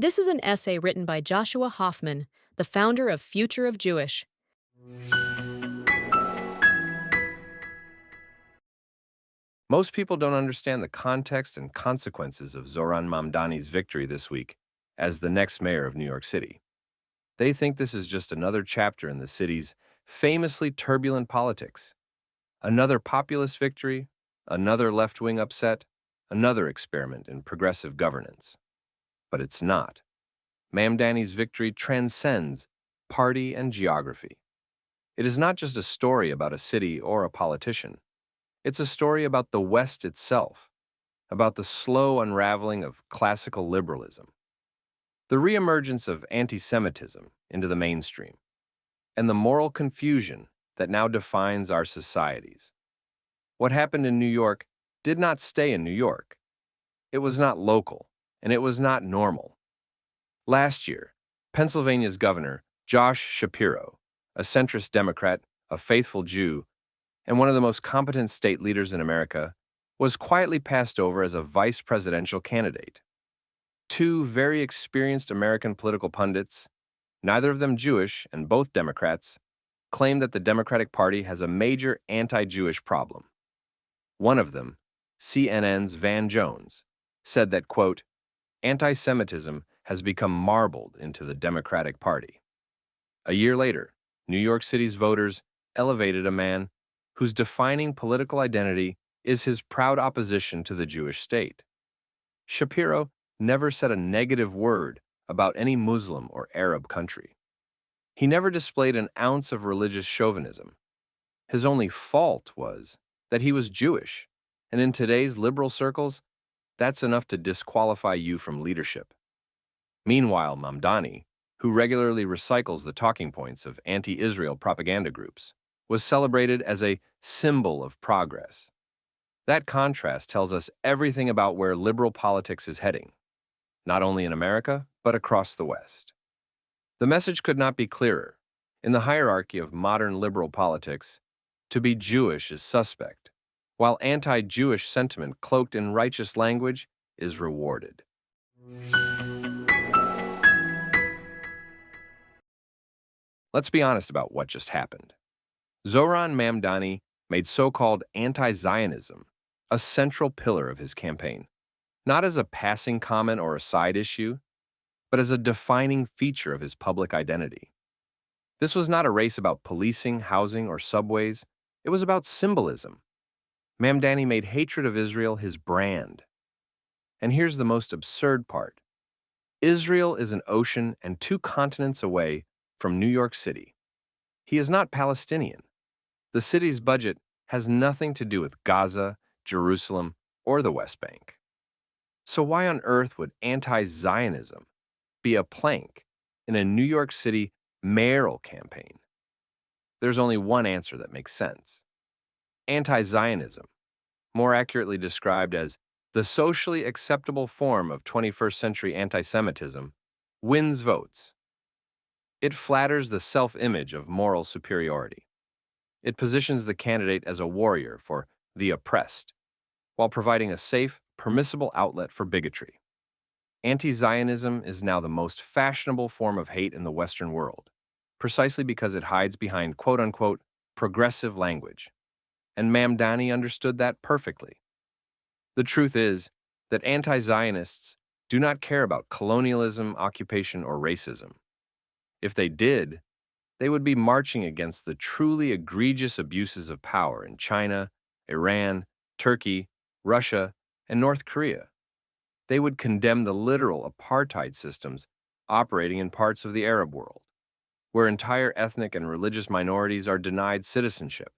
This is an essay written by Joshua Hoffman, the founder of Future of Jewish. Most people don't understand the context and consequences of Zoran Mamdani's victory this week as the next mayor of New York City. They think this is just another chapter in the city's famously turbulent politics. Another populist victory, another left-wing upset, another experiment in progressive governance. But it's not. Mamdani's victory transcends party and geography. It is not just a story about a city or a politician. It's a story about the West itself, about the slow unraveling of classical liberalism, the reemergence of anti-Semitism into the mainstream, and the moral confusion that now defines our societies. What happened in New York did not stay in New York. It was not local, and it was not normal. Last year, Pennsylvania's governor, Josh Shapiro, a centrist Democrat, a faithful Jew, and one of the most competent state leaders in America, was quietly passed over as a vice presidential candidate. Two very experienced American political pundits, neither of them Jewish and both Democrats, claim that the Democratic Party has a major anti-Jewish problem. One of them, CNN's Van Jones, said that, quote, anti-Semitism has become marbled into the Democratic Party. A year later, New York City's voters elevated a man whose defining political identity is his proud opposition to the Jewish state. Shapiro never said a negative word about any Muslim or Arab country. He never displayed an ounce of religious chauvinism. His only fault was that he was Jewish, and in today's liberal circles, that's enough to disqualify you from leadership. Meanwhile, Mamdani, who regularly recycles the talking points of anti-Israel propaganda groups, was celebrated as a symbol of progress. That contrast tells us everything about where liberal politics is heading, not only in America, but across the West. The message could not be clearer. In the hierarchy of modern liberal politics, to be Jewish is suspect, while anti-Jewish sentiment cloaked in righteous language is rewarded. Let's be honest about what just happened. Zoran Mamdani made so-called anti-Zionism a central pillar of his campaign, not as a passing comment or a side issue, but as a defining feature of his public identity. This was not a race about policing, housing, or subways. It was about symbolism. Mamdani made hatred of Israel his brand. And here's the most absurd part. Israel is an ocean and 2 continents away from New York City. He is not Palestinian. The city's budget has nothing to do with Gaza, Jerusalem, or the West Bank. So why on earth would anti-Zionism be a plank in a New York City mayoral campaign? There's only one answer that makes sense. Anti-Zionism, more accurately described as the socially acceptable form of 21st century anti-Semitism, wins votes. It flatters the self-image of moral superiority. It positions the candidate as a warrior for the oppressed, while providing a safe, permissible outlet for bigotry. Anti-Zionism is now the most fashionable form of hate in the Western world, precisely because it hides behind quote-unquote progressive language. And Mamdani understood that perfectly. The truth is that anti-Zionists do not care about colonialism, occupation, or racism. If they did, they would be marching against the truly egregious abuses of power in China, Iran, Turkey, Russia, and North Korea. They would condemn the literal apartheid systems operating in parts of the Arab world, where entire ethnic and religious minorities are denied citizenship.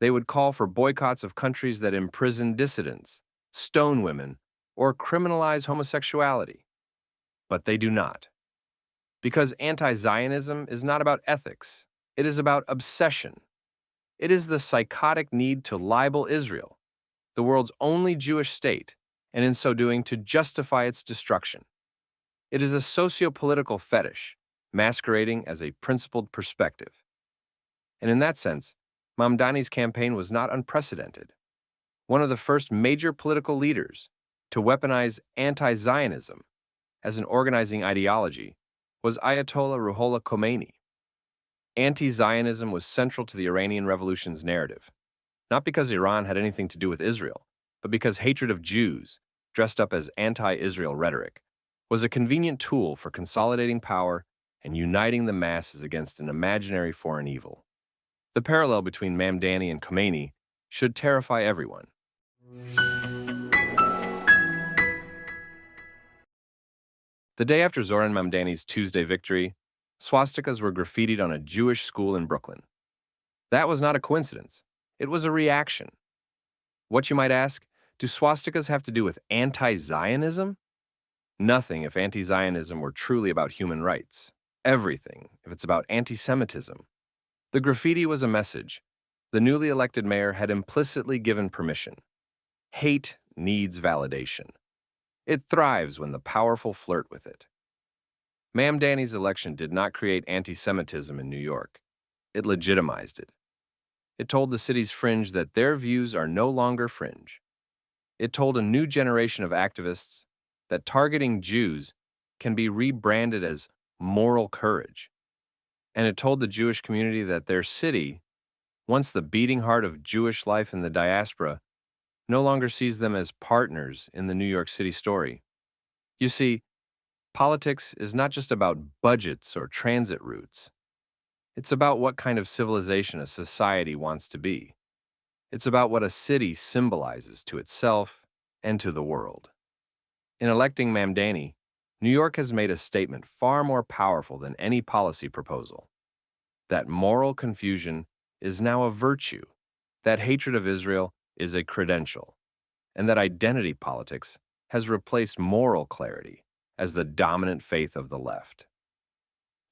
They would call for boycotts of countries that imprison dissidents, stone women, or criminalize homosexuality. But they do not. Because anti-Zionism is not about ethics, it is about obsession. It is the psychotic need to libel Israel, the world's only Jewish state, and in so doing to justify its destruction. It is a sociopolitical fetish, masquerading as a principled perspective. And in that sense, Mamdani's campaign was not unprecedented. One of the first major political leaders to weaponize anti-Zionism as an organizing ideology was Ayatollah Ruhollah Khomeini. Anti-Zionism was central to the Iranian Revolution's narrative, not because Iran had anything to do with Israel, but because hatred of Jews, dressed up as anti-Israel rhetoric, was a convenient tool for consolidating power and uniting the masses against an imaginary foreign evil. The parallel between Mamdani and Khomeini should terrify everyone. The day after Zoran Mamdani's Tuesday victory, swastikas were graffitied on a Jewish school in Brooklyn. That was not a coincidence. It was a reaction. What, you might ask, do swastikas have to do with anti-Zionism? Nothing if anti-Zionism were truly about human rights. Everything if it's about anti-Semitism. The graffiti was a message. The newly elected mayor had implicitly given permission. Hate needs validation. It thrives when the powerful flirt with it. Mamdani's election did not create anti-Semitism in New York. It legitimized it. It told the city's fringe that their views are no longer fringe. It told a new generation of activists that targeting Jews can be rebranded as moral courage. And it told the Jewish community that their city, once the beating heart of Jewish life in the diaspora, no longer sees them as partners in the New York City story. You see, politics is not just about budgets or transit routes. It's about what kind of civilization a society wants to be. It's about what a city symbolizes to itself and to the world. In electing Mamdani, New York has made a statement far more powerful than any policy proposal. That moral confusion is now a virtue, that hatred of Israel is a credential, and that identity politics has replaced moral clarity as the dominant faith of the left.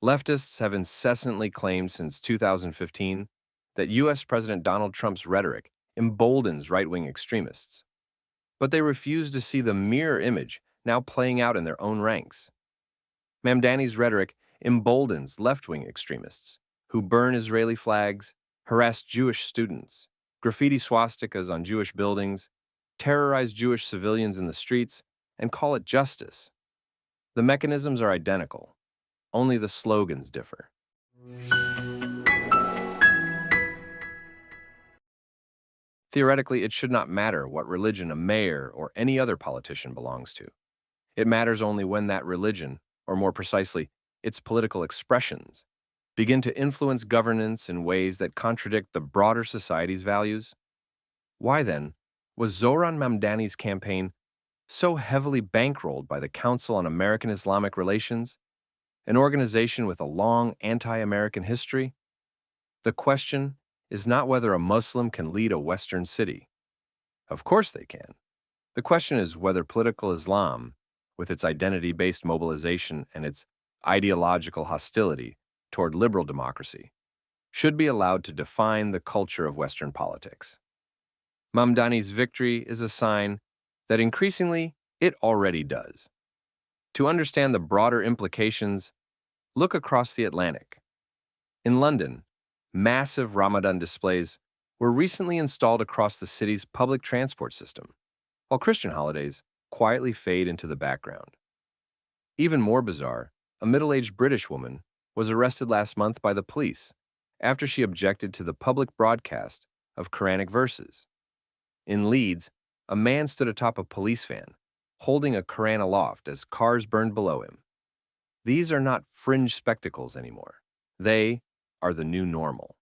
Leftists have incessantly claimed since 2015 that U.S. President Donald Trump's rhetoric emboldens right-wing extremists. But they refuse to see the mirror image now playing out in their own ranks. Mamdani's rhetoric emboldens left-wing extremists who burn Israeli flags, harass Jewish students, graffiti swastikas on Jewish buildings, terrorize Jewish civilians in the streets, and call it justice. The mechanisms are identical, only the slogans differ. Theoretically, it should not matter what religion a mayor or any other politician belongs to. It matters only when that religion, or more precisely, its political expressions, begin to influence governance in ways that contradict the broader society's values. Why, then, was Zoran Mamdani's campaign so heavily bankrolled by the Council on American Islamic Relations, an organization with a long anti-American history? The question is not whether a Muslim can lead a Western city. Of course they can. The question is whether political Islam, with its identity-based mobilization and its ideological hostility toward liberal democracy, should be allowed to define the culture of Western politics. Mamdani's victory is a sign that increasingly it already does. To understand the broader implications, look across the Atlantic. In London, massive Ramadan displays were recently installed across the city's public transport system, while Christian holidays quietly fade into the background. Even more bizarre, a middle-aged British woman was arrested last month by the police after she objected to the public broadcast of Quranic verses. In Leeds, a man stood atop a police van, holding a Quran aloft as cars burned below him. These are not fringe spectacles anymore. They are the new normal.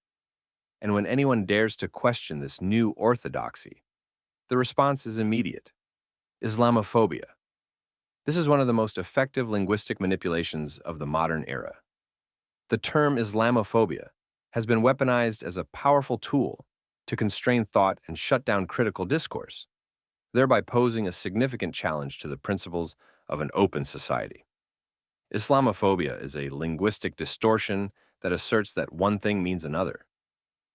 And when anyone dares to question this new orthodoxy, the response is immediate: Islamophobia. This is one of the most effective linguistic manipulations of the modern era. The term Islamophobia has been weaponized as a powerful tool to constrain thought and shut down critical discourse, thereby posing a significant challenge to the principles of an open society. Islamophobia is a linguistic distortion that asserts that one thing means another.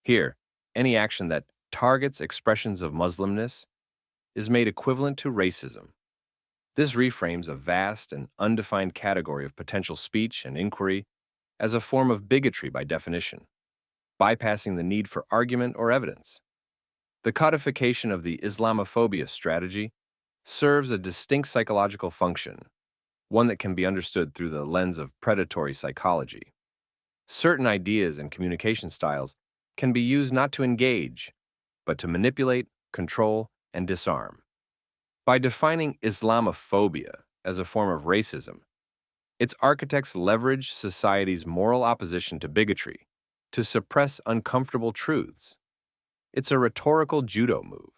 Here, any action that targets expressions of Muslimness is made equivalent to racism. This reframes a vast and undefined category of potential speech and inquiry as a form of bigotry by definition, bypassing the need for argument or evidence. The codification of the Islamophobia strategy serves a distinct psychological function. one that can be understood through the lens of predatory psychology. Certain ideas and communication styles can be used not to engage, but to manipulate, control, and disarm. By defining Islamophobia as a form of racism, its architects leverage society's moral opposition to bigotry to suppress uncomfortable truths. It's a rhetorical judo move.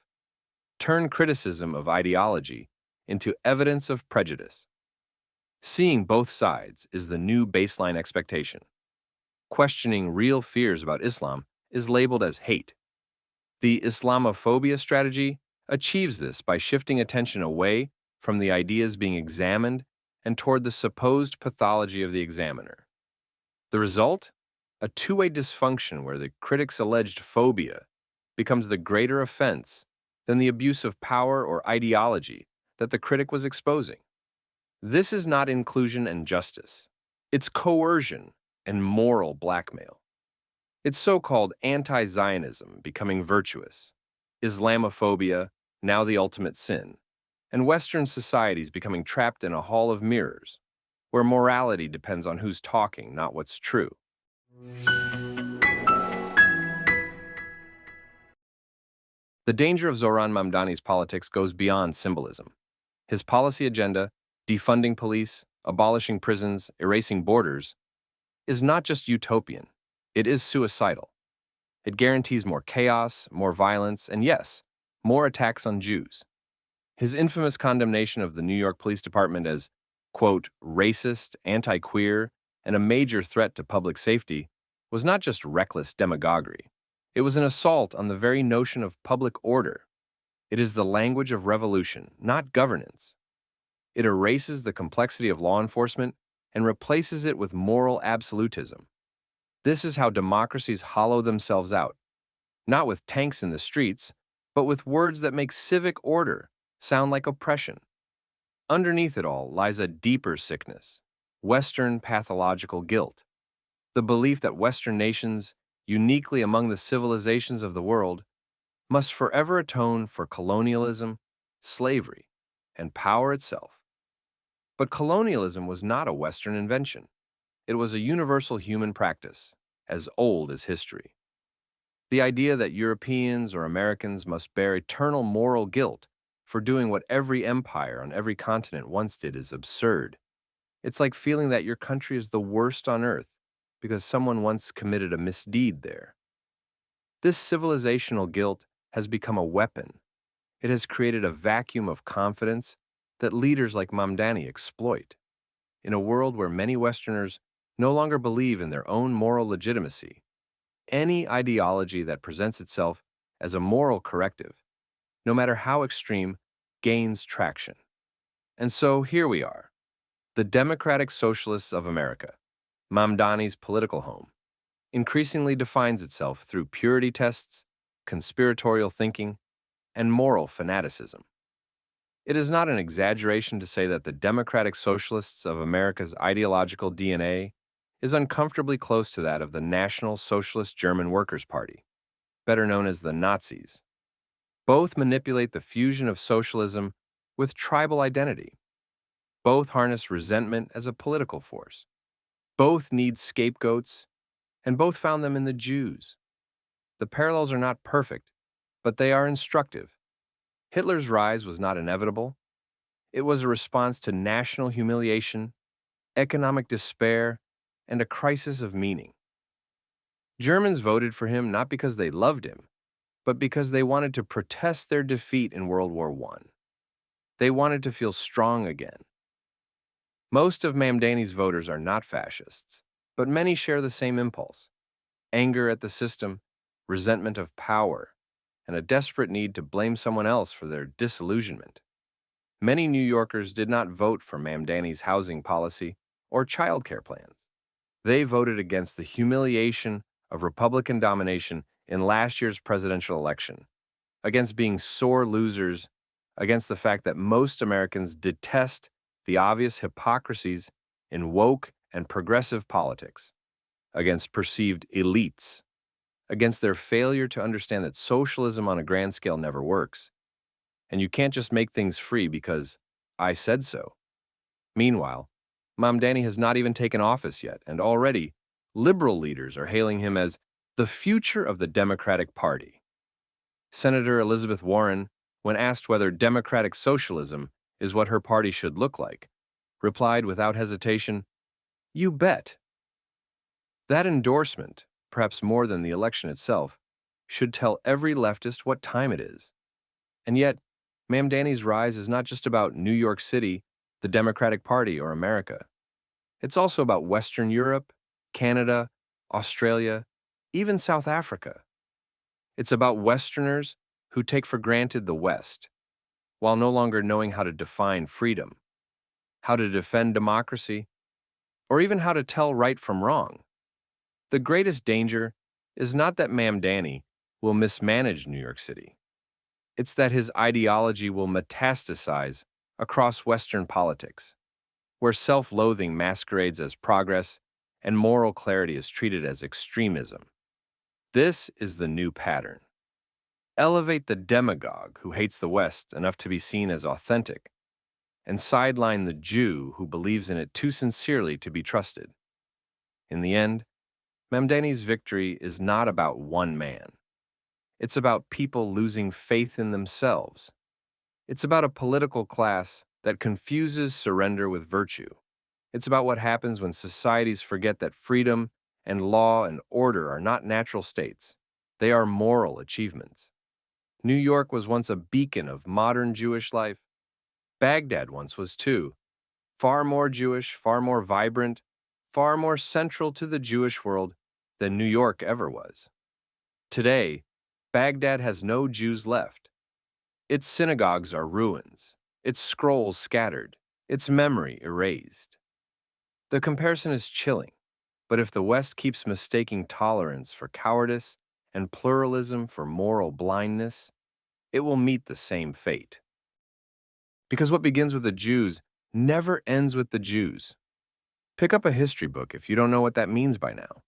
Turn criticism of ideology into evidence of prejudice. Seeing both sides is the new baseline expectation. Questioning real fears about Islam is labeled as hate. The Islamophobia strategy achieves this by shifting attention away from the ideas being examined and toward the supposed pathology of the examiner. The result? A two-way dysfunction where the critic's alleged phobia becomes the greater offense than the abuse of power or ideology that the critic was exposing. This is not inclusion and justice. It's coercion and moral blackmail. It's so-called anti-Zionism becoming virtuous, Islamophobia now the ultimate sin, and Western societies becoming trapped in a hall of mirrors, where morality depends on who's talking, not what's true. The danger of Zohran Mamdani's politics goes beyond symbolism. His policy agenda, defunding police, abolishing prisons, erasing borders, is not just utopian, it is suicidal. It guarantees more chaos, more violence, and yes, more attacks on Jews. His infamous condemnation of the New York Police Department as, quote, racist, anti-queer, and a major threat to public safety was not just reckless demagoguery. It was an assault on the very notion of public order. It is the language of revolution, not governance. It erases the complexity of law enforcement and replaces it with moral absolutism. This is how democracies hollow themselves out, not with tanks in the streets, but with words that make civic order sound like oppression. Underneath it all lies a deeper sickness, Western pathological guilt, the belief that Western nations, uniquely among the civilizations of the world, must forever atone for colonialism, slavery, and power itself. But colonialism was not a Western invention. It was a universal human practice, as old as history. The idea that Europeans or Americans must bear eternal moral guilt for doing what every empire on every continent once did is absurd. It's like feeling that your country is the worst on earth because someone once committed a misdeed there. This civilizational guilt has become a weapon. It has created a vacuum of confidence that leaders like Mamdani exploit. In a world where many Westerners no longer believe in their own moral legitimacy, any ideology that presents itself as a moral corrective, no matter how extreme, gains traction. And so here we are, the Democratic Socialists of America, Mamdani's political home, increasingly defines itself through purity tests, conspiratorial thinking, and moral fanaticism. It is not an exaggeration to say that the Democratic Socialists of America's ideological DNA is uncomfortably close to that of the National Socialist German Workers' Party, better known as the Nazis. Both manipulate the fusion of socialism with tribal identity. Both harness resentment as a political force. Both need scapegoats, and both found them in the Jews. The parallels are not perfect, but they are instructive. Hitler's rise was not inevitable. It was a response to national humiliation, economic despair, and a crisis of meaning. Germans voted for him not because they loved him, but because they wanted to protest their defeat in World War I. They wanted to feel strong again. Most of Mamdani's voters are not fascists, but many share the same impulse: anger at the system, resentment of power, and a desperate need to blame someone else for their disillusionment. Many New Yorkers did not vote for Mamdani's housing policy or childcare plans. They voted against the humiliation of Republican domination in last year's presidential election, against being sore losers, against the fact that most Americans detest the obvious hypocrisies in woke and progressive politics, against perceived elites, against their failure to understand that socialism on a grand scale never works, and you can't just make things free because I said so. Meanwhile, Mamdani has not even taken office yet, and already liberal leaders are hailing him as the future of the Democratic Party. Senator Elizabeth Warren, when asked whether democratic socialism is what her party should look like, replied without hesitation, "You bet." That endorsement, perhaps more than the election itself, should tell every leftist what time it is. And yet, Mamdani's rise is not just about New York City, the Democratic Party, or America. It's also about Western Europe, Canada, Australia, even South Africa. It's about Westerners who take for granted the West, while no longer knowing how to define freedom, how to defend democracy, or even how to tell right from wrong. The greatest danger is not that Mamdani will mismanage New York City. It's that his ideology will metastasize across Western politics, where self-loathing masquerades as progress and moral clarity is treated as extremism. This is the new pattern. Elevate the demagogue who hates the West enough to be seen as authentic, and sideline the Jew who believes in it too sincerely to be trusted. In the end, Mamdani's victory is not about one man. It's about people losing faith in themselves. It's about a political class that confuses surrender with virtue. It's about what happens when societies forget that freedom and law and order are not natural states. They are moral achievements. New York was once a beacon of modern Jewish life. Baghdad once was too. Far more Jewish, far more vibrant, far more central to the Jewish world than New York ever was. Today, Baghdad has no Jews left. Its synagogues are ruins, its scrolls scattered, its memory erased. The comparison is chilling, but if the West keeps mistaking tolerance for cowardice and pluralism for moral blindness, it will meet the same fate. Because what begins with the Jews never ends with the Jews. Pick up a history book if you don't know what that means by now.